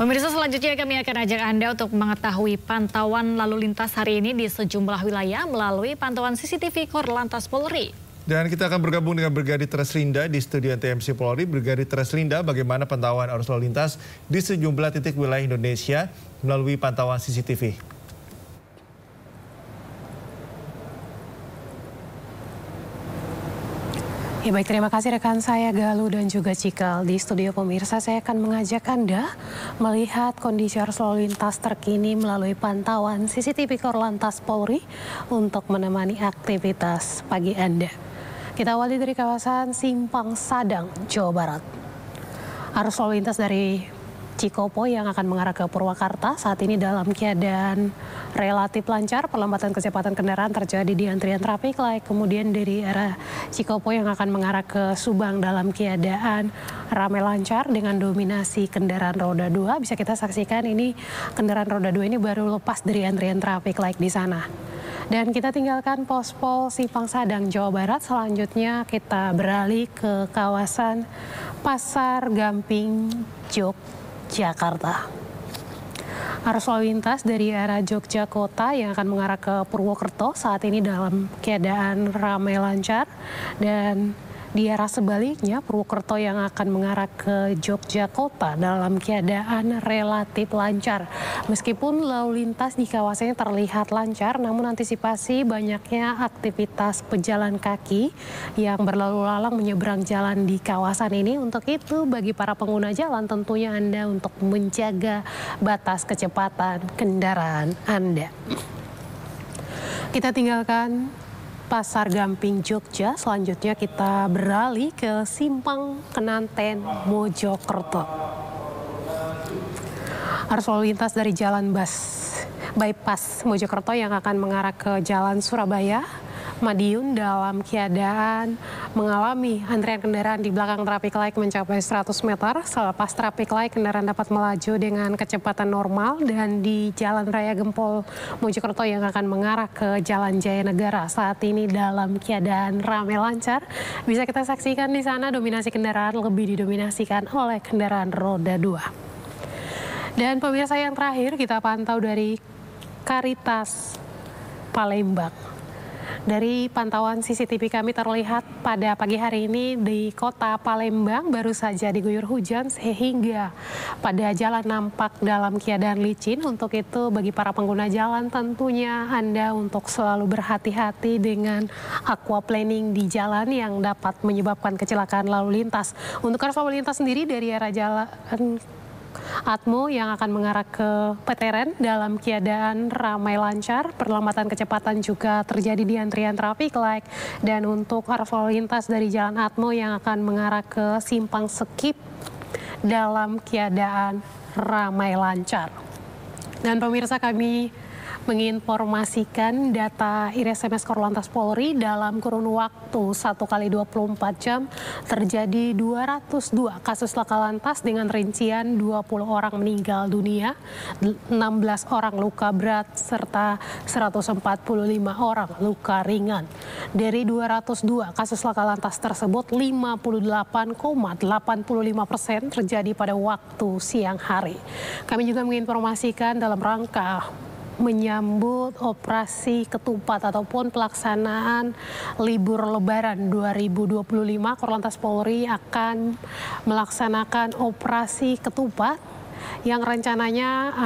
Pemirsa, selanjutnya kami akan ajak Anda untuk mengetahui pantauan lalu lintas hari ini di sejumlah wilayah melalui pantauan CCTV Korlantas Polri. Dan kita akan bergabung dengan Brigadir Treslinda di studio TMC Polri. Brigadir Treslinda, bagaimana pantauan arus lalu lintas di sejumlah titik wilayah Indonesia melalui pantauan CCTV? Ya baik, terima kasih rekan saya Galuh dan juga Cikal. Di studio pemirsa saya akan mengajak Anda melihat kondisi arus lalu lintas terkini melalui pantauan CCTV Korlantas Polri untuk menemani aktivitas pagi Anda. Kita awali dari kawasan Simpang Sadang, Jawa Barat. Arus lalu lintas dari Cikopo yang akan mengarah ke Purwakarta saat ini dalam keadaan relatif lancar. Perlambatan kecepatan kendaraan terjadi di antrian traffic light. Kemudian dari arah Cikopo yang akan mengarah ke Subang dalam keadaan ramai lancar dengan dominasi kendaraan roda 2. Bisa kita saksikan ini kendaraan roda 2 ini baru lepas dari antrian traffic light di sana. Dan kita tinggalkan Pospol Simpang Sadang, Jawa Barat. Selanjutnya kita beralih ke kawasan Pasar Gamping, Jakarta. Arus lalu lintas dari arah Jogja Kota yang akan mengarah ke Purwokerto saat ini dalam keadaan ramai lancar, dan di arah sebaliknya Purwokerto yang akan mengarah ke Jogja Kota dalam keadaan relatif lancar. Meskipun lalu lintas di kawasannya terlihat lancar, namun antisipasi banyaknya aktivitas pejalan kaki yang berlalu lalang menyeberang jalan di kawasan ini. Untuk itu bagi para pengguna jalan tentunya Anda untuk menjaga batas kecepatan kendaraan Anda. Kita tinggalkan Pasar Gamping, Jogja. Selanjutnya kita beralih ke Simpang Kenanten, Mojokerto. Arus lalu lintas dari jalan bypass Mojokerto yang akan mengarah ke jalan Surabaya Madiun dalam keadaan mengalami antrian kendaraan di belakang traffic light mencapai 100 meter. Selepas traffic light, kendaraan dapat melaju dengan kecepatan normal, dan di Jalan Raya Gempol Mojokerto yang akan mengarah ke Jalan Jaya Negara saat ini dalam keadaan ramai lancar. Bisa kita saksikan di sana dominasi kendaraan lebih didominasikan oleh kendaraan roda 2. Dan pemirsa, yang terakhir kita pantau dari Karitas Palembang. Dari pantauan CCTV kami terlihat pada pagi hari ini di kota Palembang baru saja diguyur hujan sehingga pada jalan nampak dalam keadaan licin. Untuk itu bagi para pengguna jalan tentunya Anda untuk selalu berhati-hati dengan aquaplaning di jalan yang dapat menyebabkan kecelakaan lalu lintas. Untuk arus lalu lintas sendiri dari arah jalan Atmo yang akan mengarah ke Peteren dalam keadaan ramai lancar. Perlambatan kecepatan juga terjadi di antrian traffic light. Dan untuk arus lalu lintas dari Jalan Atmo yang akan mengarah ke Simpang Sekip dalam keadaan ramai lancar. Dan pemirsa, kami menginformasikan data IRSMS Korlantas Polri dalam kurun waktu 1 kali 24 jam terjadi 202 kasus laka lantas dengan rincian 20 orang meninggal dunia, 16 orang luka berat, serta 145 orang luka ringan. Dari 202 kasus laka lantas tersebut, 58,85% terjadi pada waktu siang hari. Kami juga menginformasikan dalam rangka menyambut operasi ketupat ataupun pelaksanaan libur Lebaran 2025, Korlantas Polri akan melaksanakan operasi ketupat yang rencananya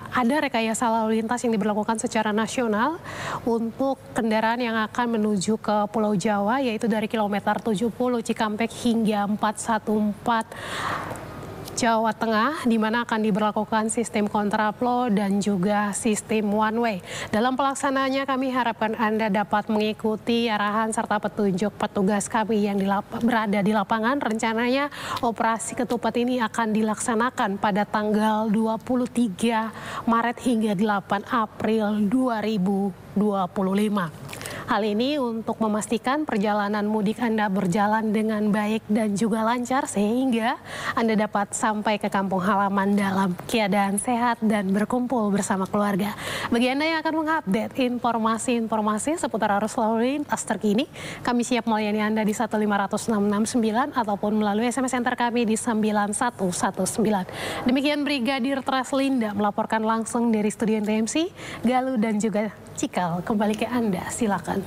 ada rekayasa lalu lintas yang diberlakukan secara nasional untuk kendaraan yang akan menuju ke Pulau Jawa, yaitu dari kilometer 70 Cikampek hingga 414 Jawa Tengah, di mana akan diberlakukan sistem kontraflow dan juga sistem one way. Dalam pelaksanaannya kami harapkan Anda dapat mengikuti arahan serta petunjuk petugas kami yang berada di lapangan. Rencananya operasi ketupat ini akan dilaksanakan pada tanggal 23 Maret hingga 8 April 2025. Hal ini untuk memastikan perjalanan mudik Anda berjalan dengan baik dan juga lancar sehingga Anda dapat sampai ke kampung halaman dalam keadaan sehat dan berkumpul bersama keluarga. Bagi Anda yang akan mengupdate informasi-informasi seputar arus lalu lintas terkini, kami siap melayani Anda di 15669 ataupun melalui SMS Center kami di 9119. Demikian Brigadir Treslinda melaporkan langsung dari studio TMC, Galuh dan juga Cikal. Kembali ke Anda, silakan.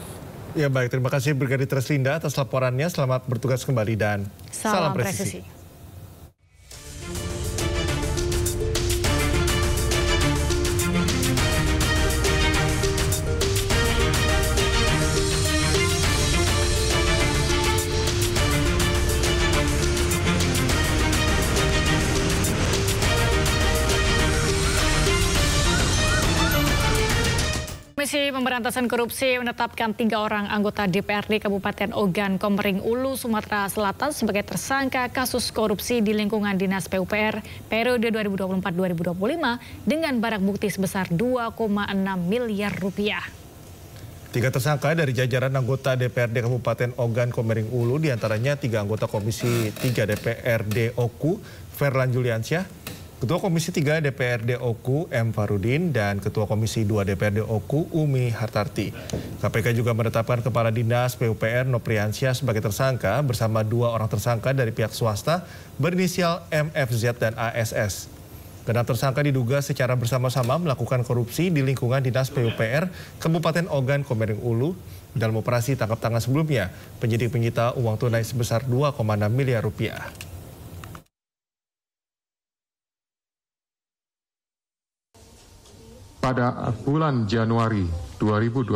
Ya baik, terima kasih Brigadir Treslinda atas laporannya. Selamat bertugas kembali dan salam presisi. Komisi Pemberantasan Korupsi menetapkan 3 orang anggota DPRD Kabupaten Ogan Komering Ulu, Sumatera Selatan sebagai tersangka kasus korupsi di lingkungan Dinas PUPR periode 2024-2025 dengan barang bukti sebesar 2,6 miliar rupiah. 3 tersangka dari jajaran anggota DPRD Kabupaten Ogan Komering Ulu, diantaranya 3 anggota Komisi 3 DPRD Oku, Ferlan Juliansyah, Ketua Komisi 3 DPRD Oku, M. Farudin, dan Ketua Komisi 2 DPRD Oku, Umi Hartarti. KPK juga menetapkan Kepala Dinas PUPR Nopriansyah sebagai tersangka bersama 2 orang tersangka dari pihak swasta berinisial MFZ dan ASS. Keenam tersangka diduga secara bersama-sama melakukan korupsi di lingkungan Dinas PUPR Kabupaten Ogan Komering Ulu. Dalam operasi tangkap tangan sebelumnya, penyidik menyita uang tunai sebesar 2,6 miliar rupiah. Pada bulan Januari 2025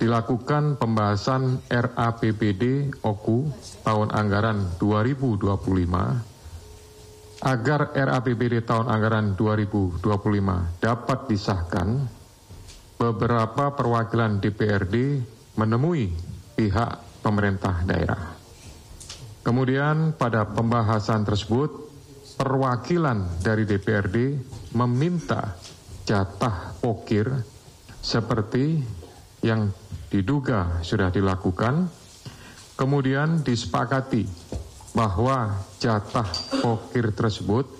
dilakukan pembahasan RAPBD Oku tahun anggaran 2025 agar RAPBD tahun anggaran 2025 dapat disahkan. Beberapa perwakilan DPRD menemui pihak pemerintah daerah. Kemudian pada pembahasan tersebut perwakilan dari DPRD meminta jatah pokir seperti yang diduga sudah dilakukan. Kemudian disepakati bahwa jatah pokir tersebut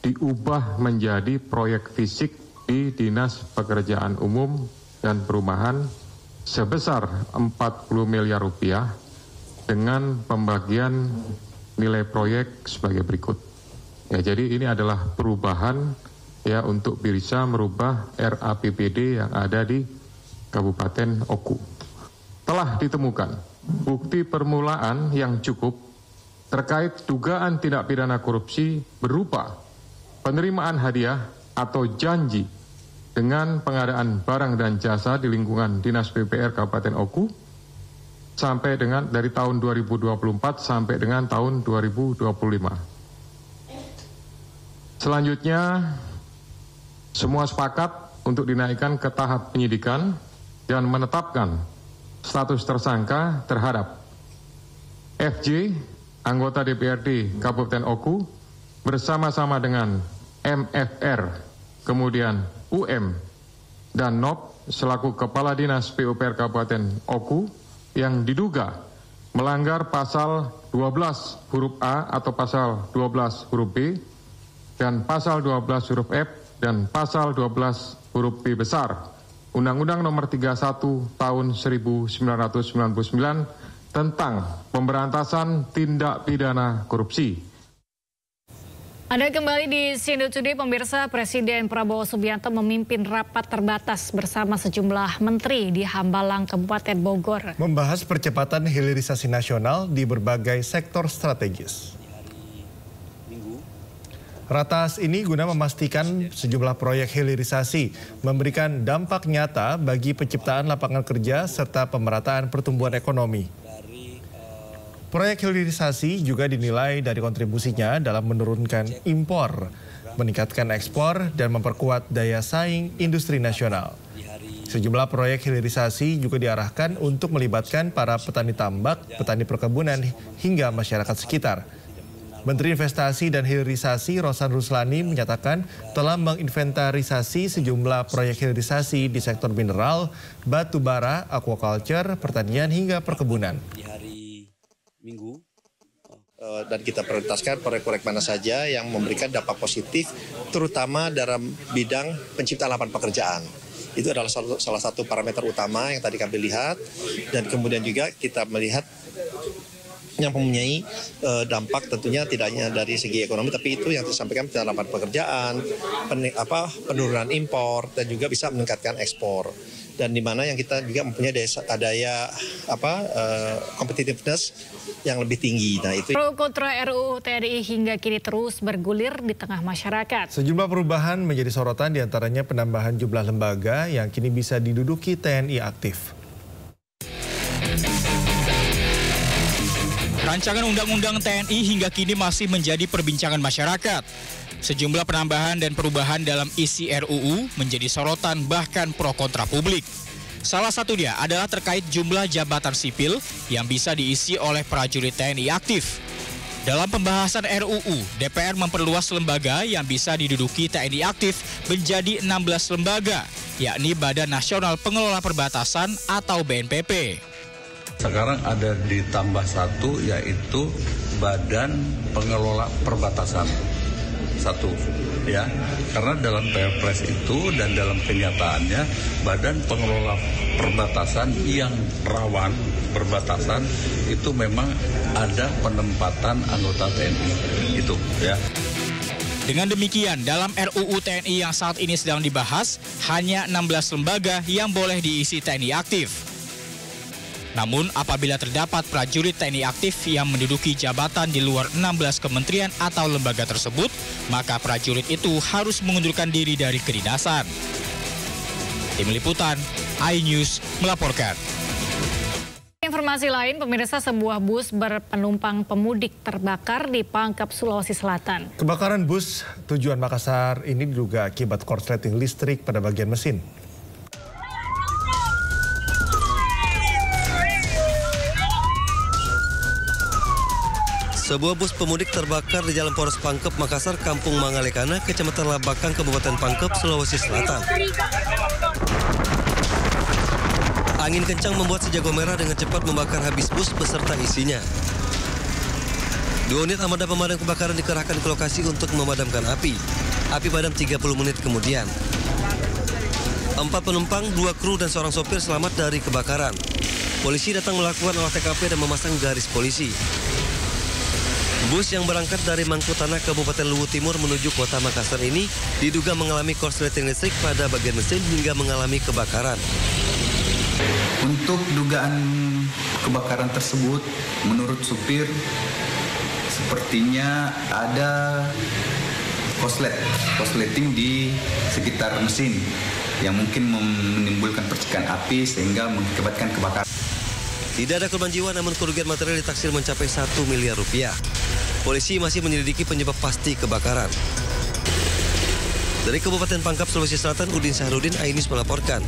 diubah menjadi proyek fisik di Dinas Pekerjaan Umum dan Perumahan sebesar 40 miliar rupiah dengan pembagian nilai proyek sebagai berikut. Ya, jadi ini adalah perubahan ya untuk bisa merubah RAPBD yang ada di Kabupaten Oku. Telah ditemukan bukti permulaan yang cukup terkait dugaan tindak pidana korupsi berupa penerimaan hadiah atau janji dengan pengadaan barang dan jasa di lingkungan Dinas PUPR Kabupaten Oku sampai dengan dari tahun 2024 sampai dengan tahun 2025. Selanjutnya, semua sepakat untuk dinaikkan ke tahap penyidikan dan menetapkan status tersangka terhadap FJ, anggota DPRD Kabupaten Oku, bersama-sama dengan MFR, kemudian UM, dan NOP selaku Kepala Dinas PUPR Kabupaten Oku yang diduga melanggar pasal 12 huruf A atau pasal 12 huruf B dan pasal 12 huruf F dan pasal 12 huruf B besar Undang-Undang Nomor 31 Tahun 1999 tentang pemberantasan tindak pidana korupsi. Anda kembali di Sindo Today, pemirsa. Presiden Prabowo Subianto memimpin rapat terbatas bersama sejumlah menteri di Hambalang, Kabupaten Bogor. Membahas percepatan hilirisasi nasional di berbagai sektor strategis. Ratas ini guna memastikan sejumlah proyek hilirisasi memberikan dampak nyata bagi penciptaan lapangan kerja serta pemerataan pertumbuhan ekonomi. Proyek hilirisasi juga dinilai dari kontribusinya dalam menurunkan impor, meningkatkan ekspor, dan memperkuat daya saing industri nasional. Sejumlah proyek hilirisasi juga diarahkan untuk melibatkan para petani tambak, petani perkebunan, hingga masyarakat sekitar. Menteri Investasi dan Hilirisasi Rosan Ruslani menyatakan telah menginventarisasi sejumlah proyek hilirisasi di sektor mineral, batu bara, aquaculture, pertanian hingga perkebunan. Di hari Minggu dan kita prioritaskan proyek-proyek mana saja yang memberikan dampak positif, terutama dalam bidang penciptaan lapangan pekerjaan. Itu adalah salah satu parameter utama yang tadi kami lihat, dan kemudian juga kita melihat yang mempunyai dampak tentunya tidak hanya dari segi ekonomi, tapi itu yang disampaikan penciptaan lapangan pekerjaan, penurunan impor, dan juga bisa meningkatkan ekspor. Dan di mana yang kita juga mempunyai daya competitiveness yang lebih tinggi. Nah, itu. Pro kontra RUU TNI hingga kini terus bergulir di tengah masyarakat. Sejumlah perubahan menjadi sorotan, diantaranya penambahan jumlah lembaga yang kini bisa diduduki TNI aktif. Rancangan Undang-Undang TNI hingga kini masih menjadi perbincangan masyarakat. Sejumlah penambahan dan perubahan dalam isi RUU menjadi sorotan bahkan pro kontra publik. Salah satunya adalah terkait jumlah jabatan sipil yang bisa diisi oleh prajurit TNI aktif. Dalam pembahasan RUU, DPR memperluas lembaga yang bisa diduduki TNI aktif menjadi 16 lembaga, yakni Badan Nasional Pengelola Perbatasan atau BNPP. Sekarang ada ditambah satu, yaitu Badan Pengelola Perbatasan. Satu, ya, karena dalam Perpres itu dan dalam kenyataannya Badan Pengelola Perbatasan yang rawan perbatasan itu memang ada penempatan anggota TNI itu, ya. Dengan demikian, dalam RUU TNI yang saat ini sedang dibahas, hanya 16 lembaga yang boleh diisi TNI aktif. Namun, apabila terdapat prajurit TNI aktif yang menduduki jabatan di luar 16 kementerian atau lembaga tersebut, maka prajurit itu harus mengundurkan diri dari kedinasan. Tim Liputan, iNews melaporkan. Informasi lain, pemirsa, sebuah bus berpenumpang pemudik terbakar di Pangkep, Sulawesi Selatan. Kebakaran bus tujuan Makassar ini diduga akibat korsleting listrik pada bagian mesin. Sebuah bus pemudik terbakar di Jalan Poros Pangkep, Makassar, Kampung Mangalekana, Kecamatan Labakang, Kabupaten Pangkep, Sulawesi Selatan. Angin kencang membuat si jago merah dengan cepat membakar habis bus beserta isinya. 2 unit armada pemadam kebakaran dikerahkan ke lokasi untuk memadamkan api. Api padam 30 menit kemudian. 4 penumpang, 2 kru dan seorang sopir selamat dari kebakaran. Polisi datang melakukan olah TKP dan memasang garis polisi. Bus yang berangkat dari Mangkutanah, Kabupaten Luwu Timur menuju kota Makassar ini diduga mengalami korsleting listrik pada bagian mesin hingga mengalami kebakaran. Untuk dugaan kebakaran tersebut, menurut supir, sepertinya ada korsleting di sekitar mesin yang mungkin menimbulkan percikan api sehingga mengakibatkan kebakaran. Tidak ada korban jiwa, namun kerugian material ditaksir mencapai 1 miliar rupiah. Polisi masih menyelidiki penyebab pasti kebakaran. Dari Kabupaten Pangkep, Sulawesi Selatan, Udin Sahrudin, iNews melaporkan.